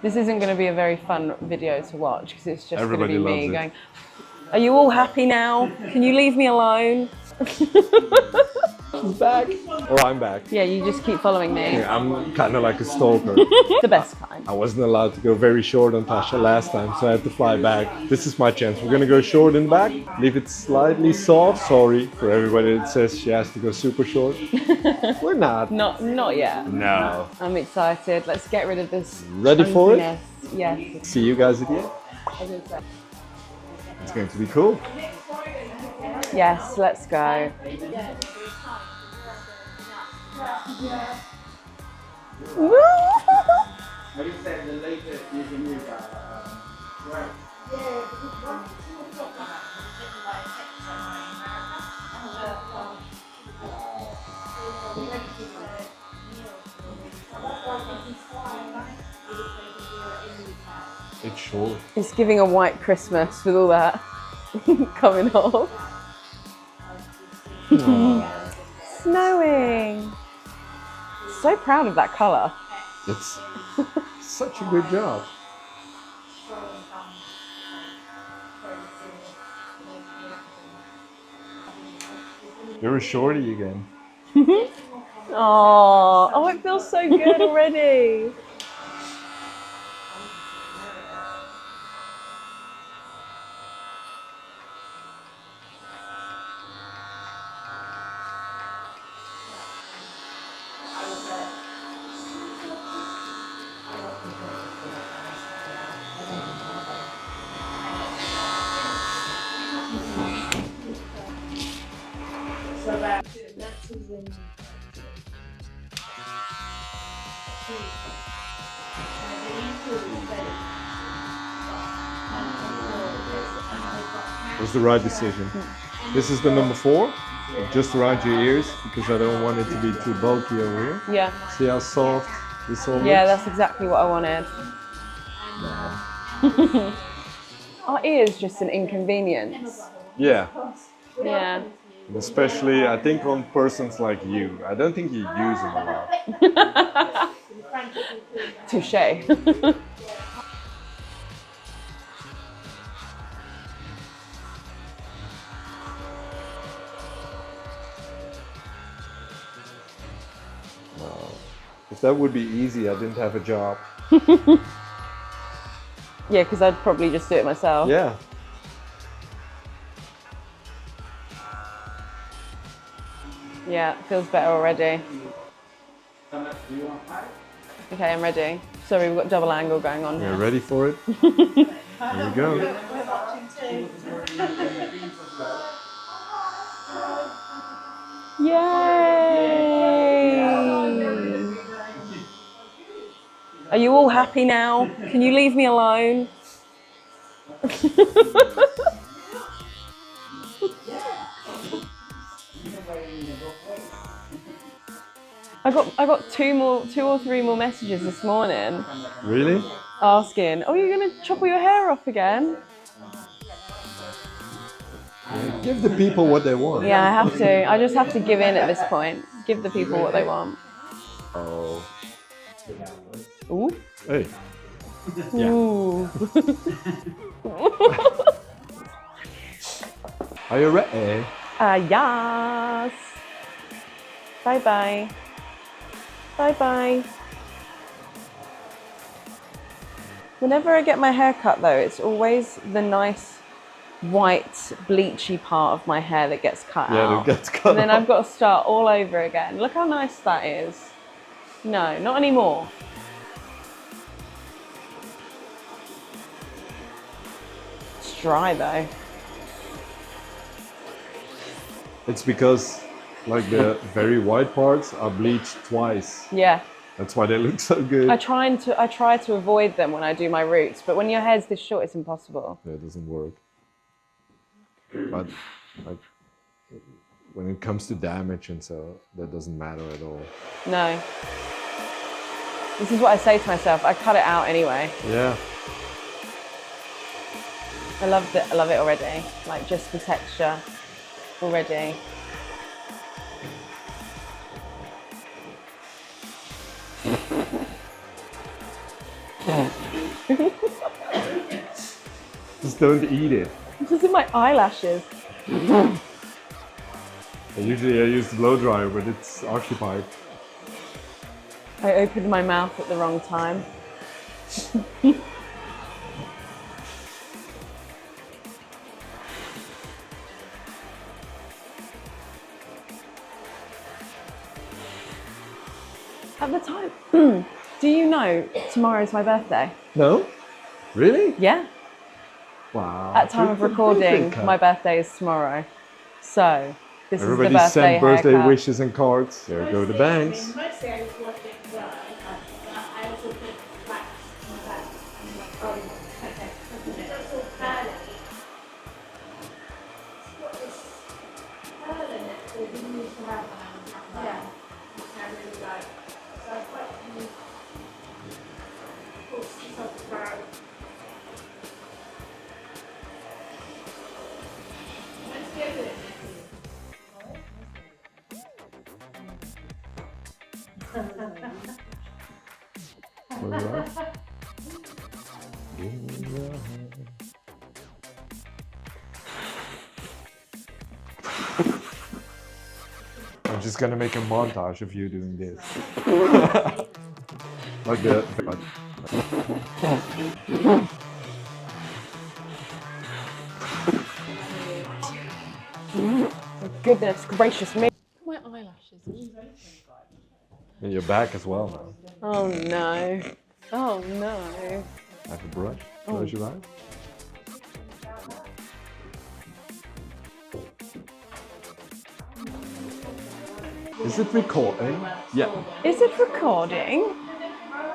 This isn't going to be a very fun video to watch because it's just going to be me loves going, "Are you all happy now? Can you leave me alone?" She's back. Or I'm back. Yeah, you just keep following me. Yeah, I'm kind of like a stalker. The best kind. I wasn't allowed to go very short on Tasha last time, so I had to fly back. This is my chance. We're gonna go short in the back, leave it slightly soft. Sorry for everybody that says she has to go super short. We're not. Not yet. No. I'm excited. Let's get rid of this. Ready for it? Yes. See you guys at the end. It's going to be cool. Yes, let's go. It's short. It's giving a white Christmas with all that coming off. Snowing. So proud of that colour. It's such a good job. You're a shorty again. Oh, it feels so good already. Was the right decision. This is the number 4, just around your ears, because I don't want it to be too bulky over here. Yeah. See how soft this all Yeah, looks? that's exactly what I wanted. Our ear's just an inconvenience. Yeah. Yeah. And especially, I think on persons like you. I don't think you use them a lot. Touché. If that would be easy, I didn't have a job. Yeah, because I'd probably just do it myself. Yeah. Yeah, it feels better already. Okay, I'm ready. Sorry, we've got double angle going on here. You're ready for it? Here we go. Yay! Are you all happy now? Can you leave me alone? I got two or three more messages this morning. Really? Asking, "Oh, you're gonna chop all your hair off again?" Yeah, give the people what they want. Yeah, I have to. I just have to give in at this point. Give the people what they want. Oh. Ooh. Hey. Ooh. Are you ready? Yes. Bye bye. Bye bye. Whenever I get my hair cut though, it's always the nice white bleachy part of my hair that gets cut out. Yeah, that gets cut And then off. I've got to start all over again. Look how nice that is. No, not anymore. It's dry though. It's because like the very white parts are bleached twice. Yeah. That's why they look so good. I try to avoid them when I do my roots, but when your hair's this short, it's impossible. Yeah, it doesn't work. But like when it comes to damage and so, that doesn't matter at all. No. This is what I say to myself. I cut it out anyway. Yeah. I love it already. Like just the texture already. Just don't eat it. This is in my eyelashes. Usually I use the blow dryer, but it's occupied. I opened my mouth at the wrong time. At the time, do you know tomorrow's my birthday? No? Really? Yeah. Wow. At time of recording, cut. my birthday is tomorrow. So, this Everybody is the birthday sent birthday haircut. wishes and cards. There go the bangs. Mostly I just want it dry. I also put wax on the back. Oh, okay. That's all curly. It's got this curl in it that we used to have when I was younger. Yeah. Which I really like. So I quite use this off the brow. Let's go with it. I'm just gonna make a montage of you doing this. Like that. Goodness gracious me. My eyelashes. And your back as well. Oh no. Oh no. Have a brush. Close your eyes. Is it recording? Yeah. Is it recording?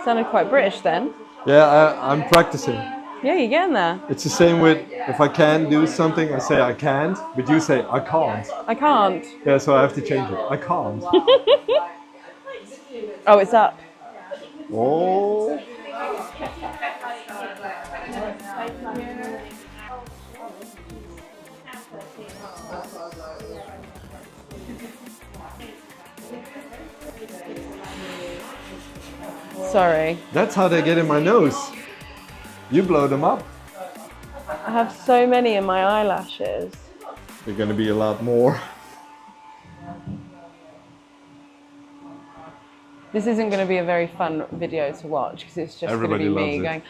Sounded quite British then. Yeah, I'm practicing. Yeah, you're getting there. It's the same with if I can do something, I say I can't, but you say I can't. I can't. Yeah, so I have to change it. I can't. Oh, it's up. Oh. Sorry. That's how they get in my nose. You blow them up. I have so many in my eyelashes. They're gonna be a lot more. This isn't going to be a very fun video to watch because it's just going to be me going.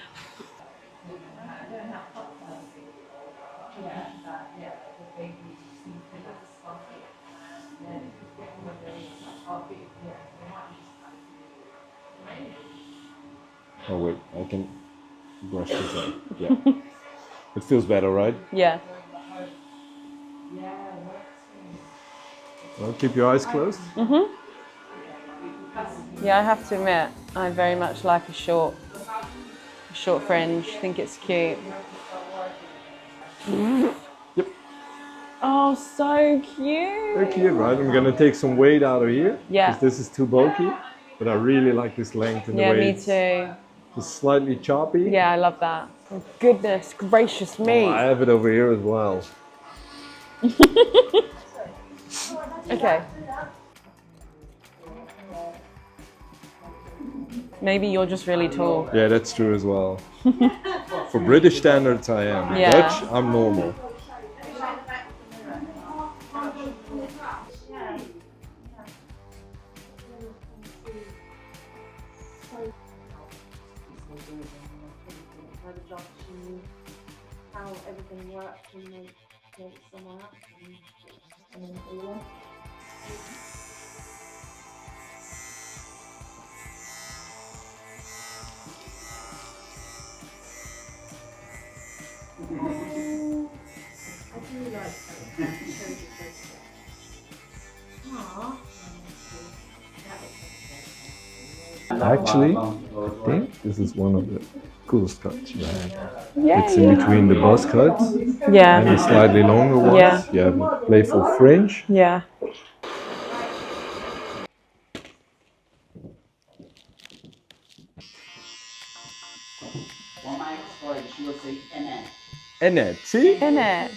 Oh wait, I can brush this out. Yeah. It feels better, right? Yeah. Well, keep your eyes closed. Yeah, I have to admit, I very much like a short fringe. I think it's cute. Yep. Oh, so cute. They're cute, right? I'm gonna take some weight out of here. Yeah. Because this is too bulky. But I really like this length and the Yeah, way me it's too. just slightly choppy. Yeah, I love that. Oh, goodness gracious me. Oh, I have it over here as well. Okay. Maybe you're just really tall. Yeah, that's true as well. For British standards, I am. Yeah. Dutch, I'm normal. How everything works and make someone else and then all that. I do like Actually, I think this is one of the coolest cuts you have. Yeah, It's in between the Buzzcut and yeah, the slightly longer ones. Yeah. You have a playful fringe. yeah. And that, see? In it.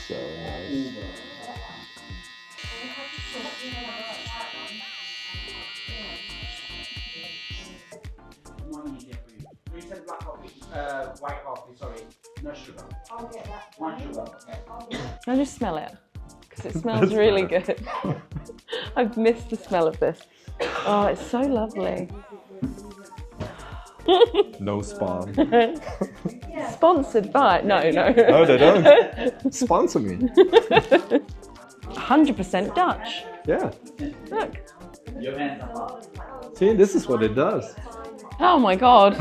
So nice. Can I just smell it? Because it smells really good. I've missed the smell of this. Oh, it's so lovely. No spawn. Sponsored by... No. No, they don't. Sponsor me. 100% Dutch. Yeah. Look. See, this is what it does. Oh my God.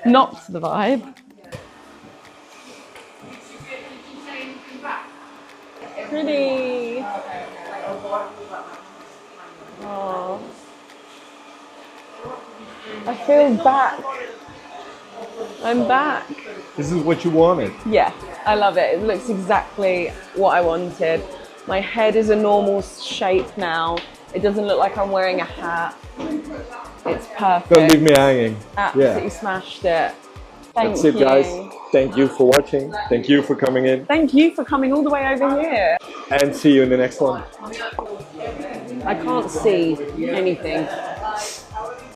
Not the vibe. Pretty. Oh. I feel back. I'm back. This is what you wanted. Yeah, I love it. It looks exactly what I wanted. My head is a normal shape now. It doesn't look like I'm wearing a hat. It's perfect. Don't leave me hanging. Absolutely smashed it. That's it, guys. Thank you for watching. Thank you for coming in. Thank you for coming all the way over here. And see you in the next one. I can't see anything.